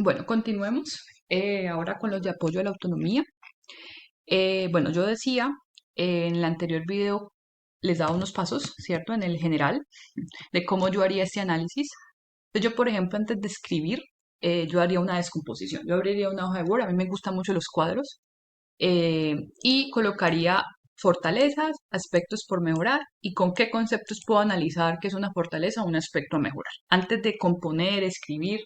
Bueno, continuemos ahora con los de apoyo a la autonomía. Bueno, yo decía en el anterior video les daba unos pasos, ¿cierto? En el general de cómo yo haría este análisis. Entonces, yo, por ejemplo, antes de escribir, yo haría una descomposición. Yo abriría una hoja de Word, a mí me gustan mucho los cuadros, y colocaría fortalezas, aspectos por mejorar y con qué conceptos puedo analizar qué es una fortaleza o un aspecto a mejorar. Antes de componer, escribir,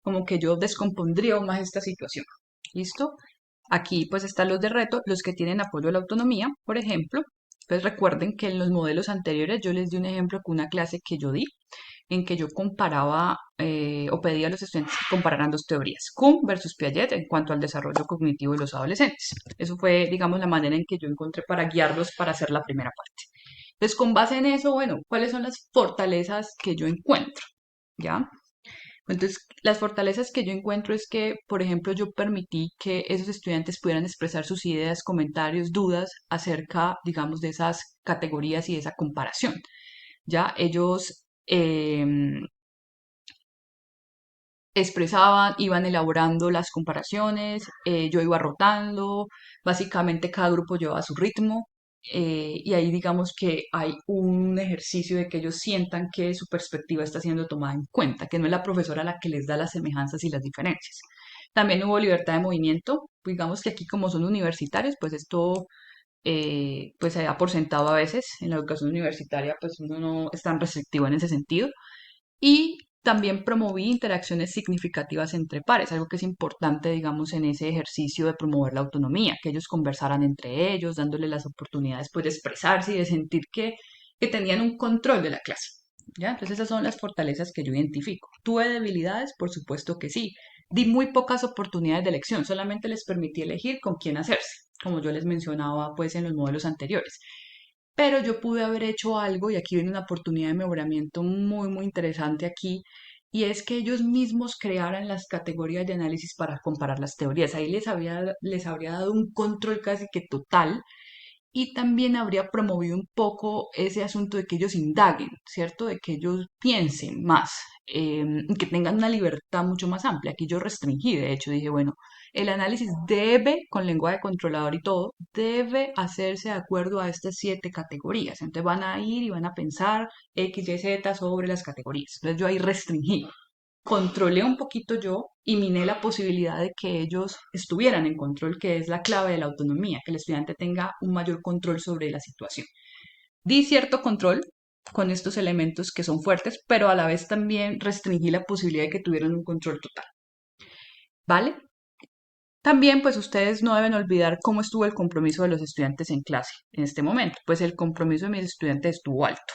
como que yo descompondría aún más esta situación. ¿Listo? Aquí pues están los de reto, los que tienen apoyo a la autonomía, por ejemplo. Pues recuerden que en los modelos anteriores yo les di un ejemplo con una clase que yo di, en que yo comparaba o pedía a los estudiantes que compararan dos teorías, Kuhn versus Piaget en cuanto al desarrollo cognitivo de los adolescentes. Eso fue, digamos, la manera en que yo encontré para guiarlos para hacer la primera parte. Entonces, con base en eso, bueno, ¿cuáles son las fortalezas que yo encuentro? ¿Ya? Entonces, las fortalezas que yo encuentro es que, por ejemplo, yo permití que esos estudiantes pudieran expresar sus ideas, comentarios, dudas acerca, digamos, de esas categorías y de esa comparación. Ya ellos expresaban, iban elaborando las comparaciones, yo iba rotando, básicamente cada grupo llevaba su ritmo, y ahí digamos que hay un ejercicio de que ellos sientan que su perspectiva está siendo tomada en cuenta, que no es la profesora la que les da las semejanzas y las diferencias. También hubo libertad de movimiento, digamos que aquí como son universitarios, pues esto pues se da por sentado a veces, en la educación universitaria pues uno no es tan restrictivo en ese sentido, y también promoví interacciones significativas entre pares, algo que es importante, digamos, en ese ejercicio de promover la autonomía, que ellos conversaran entre ellos, dándole las oportunidades pues, de expresarse y de sentir que tenían un control de la clase. ¿Ya? Entonces esas son las fortalezas que yo identifico. ¿Tuve debilidades? Por supuesto que sí. Di muy pocas oportunidades de elección, solamente les permití elegir con quién hacerse, como yo les mencionaba pues en los modelos anteriores. Pero yo pude haber hecho algo, y aquí viene una oportunidad de mejoramiento muy, muy interesante aquí, y es que ellos mismos crearan las categorías de análisis para comparar las teorías. Ahí les habría dado un control casi que total y también habría promovido un poco ese asunto de que ellos indaguen, ¿cierto? De que ellos piensen más, que tengan una libertad mucho más amplia. Aquí yo restringí, de hecho, dije, bueno, el análisis debe, con lenguaje controlador y todo, debe hacerse de acuerdo a estas 7 categorías. Entonces van a ir y van a pensar X, Y, Z sobre las categorías. Entonces yo ahí restringí, controlé un poquito yo y miné la posibilidad de que ellos estuvieran en control, que es la clave de la autonomía, que el estudiante tenga un mayor control sobre la situación. Di cierto control con estos elementos que son fuertes, pero a la vez también restringí la posibilidad de que tuvieran un control total. ¿Vale? También, pues ustedes no deben olvidar cómo estuvo el compromiso de los estudiantes en clase en este momento. Pues el compromiso de mis estudiantes estuvo alto,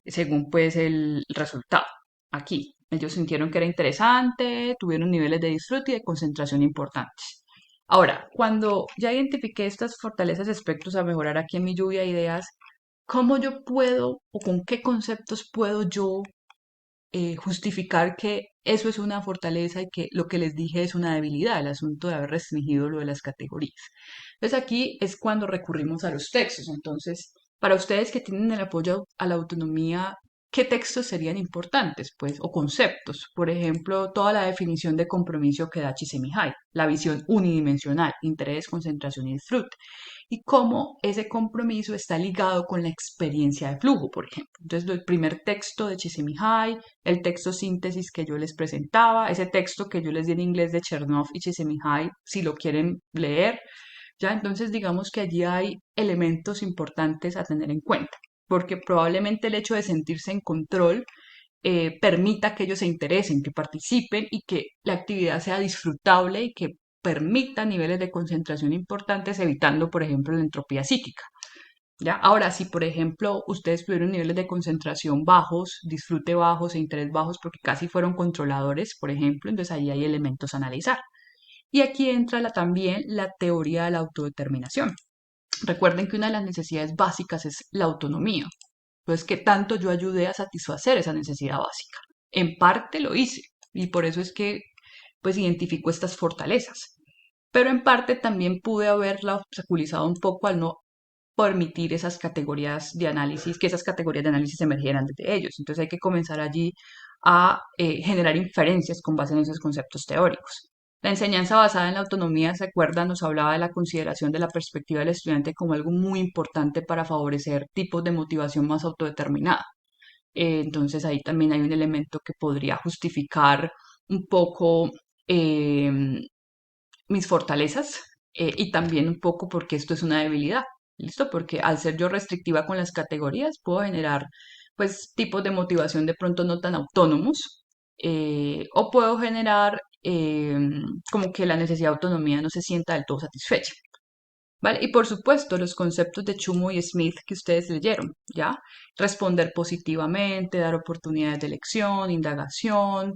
según pues el resultado. Aquí, ellos sintieron que era interesante, tuvieron niveles de disfrute y de concentración importantes. Ahora, cuando ya identifiqué estas fortalezas y aspectos a mejorar aquí en mi lluvia de ideas, ¿cómo yo puedo o con qué conceptos puedo yo justificar que eso es una fortaleza y que lo que les dije es una debilidad, el asunto de haber restringido lo de las categorías? Entonces aquí es cuando recurrimos a los textos. Entonces, para ustedes que tienen el apoyo a la autonomía, ¿qué textos serían importantes? Pues, o conceptos. Por ejemplo, toda la definición de compromiso que da Csikszentmihalyi, la visión unidimensional, interés, concentración y disfrute, y cómo ese compromiso está ligado con la experiencia de flujo, por ejemplo. Entonces, el primer texto de Csikszentmihalyi, el texto síntesis que yo les presentaba, ese texto que yo les di en inglés de Chernoff y Csikszentmihalyi, si lo quieren leer, ya entonces digamos que allí hay elementos importantes a tener en cuenta, porque probablemente el hecho de sentirse en control permita que ellos se interesen, que participen y que la actividad sea disfrutable y que permita niveles de concentración importantes, evitando, por ejemplo, la entropía psíquica. ¿Ya? Ahora, si por ejemplo ustedes tuvieron niveles de concentración bajos, disfrute bajos e interés bajos porque casi fueron controladores, por ejemplo, entonces ahí hay elementos a analizar. Y aquí entra también la teoría de la autodeterminación. Recuerden que una de las necesidades básicas es la autonomía. Entonces, ¿qué tanto yo ayudé a satisfacer esa necesidad básica? En parte lo hice y por eso es que pues identifico estas fortalezas. Pero en parte también pude haberla obstaculizado un poco al no permitir esas categorías de análisis, que esas categorías de análisis emergieran desde ellos. Entonces hay que comenzar allí a generar inferencias con base en esos conceptos teóricos. La enseñanza basada en la autonomía, se acuerda, nos hablaba de la consideración de la perspectiva del estudiante como algo muy importante para favorecer tipos de motivación más autodeterminada. Entonces ahí también hay un elemento que podría justificar un poco eh, mis fortalezas y también un poco porque esto es una debilidad. ¿Listo? Porque al ser yo restrictiva con las categorías, puedo generar pues tipos de motivación de pronto no tan autónomos o puedo generar como que la necesidad de autonomía no se sienta del todo satisfecha. ¿Vale? Y por supuesto, los conceptos de Chumo y Smith que ustedes leyeron, ¿ya? Responder positivamente, dar oportunidades de elección, indagación,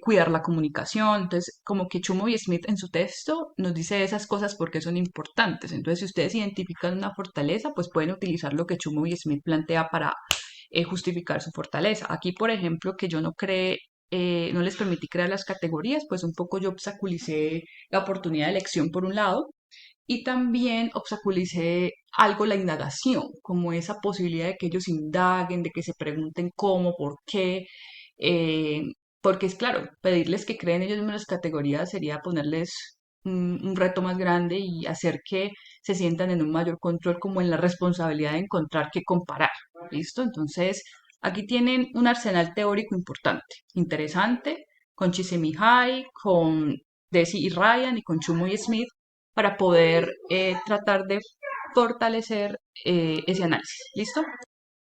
cuidar la comunicación. Entonces, como que Chumo y Smith en su texto nos dice esas cosas porque son importantes. Entonces, si ustedes identifican una fortaleza, pues pueden utilizar lo que Chumo y Smith plantea para justificar su fortaleza. Aquí, por ejemplo, que yo no creé, no les permití crear las categorías, pues un poco yo obstaculicé la oportunidad de elección por un lado y también obstaculicé algo la indagación, como esa posibilidad de que ellos indaguen, de que se pregunten cómo, por qué, eh, porque es claro, pedirles que creen ellos mismos las categorías sería ponerles un reto más grande y hacer que se sientan en un mayor control, como en la responsabilidad de encontrar qué comparar. ¿Listo? Entonces, aquí tienen un arsenal teórico importante, interesante, con Csikszentmihalyi, con Deci y Ryan y con Chumo y Smith para poder tratar de fortalecer ese análisis. ¿Listo?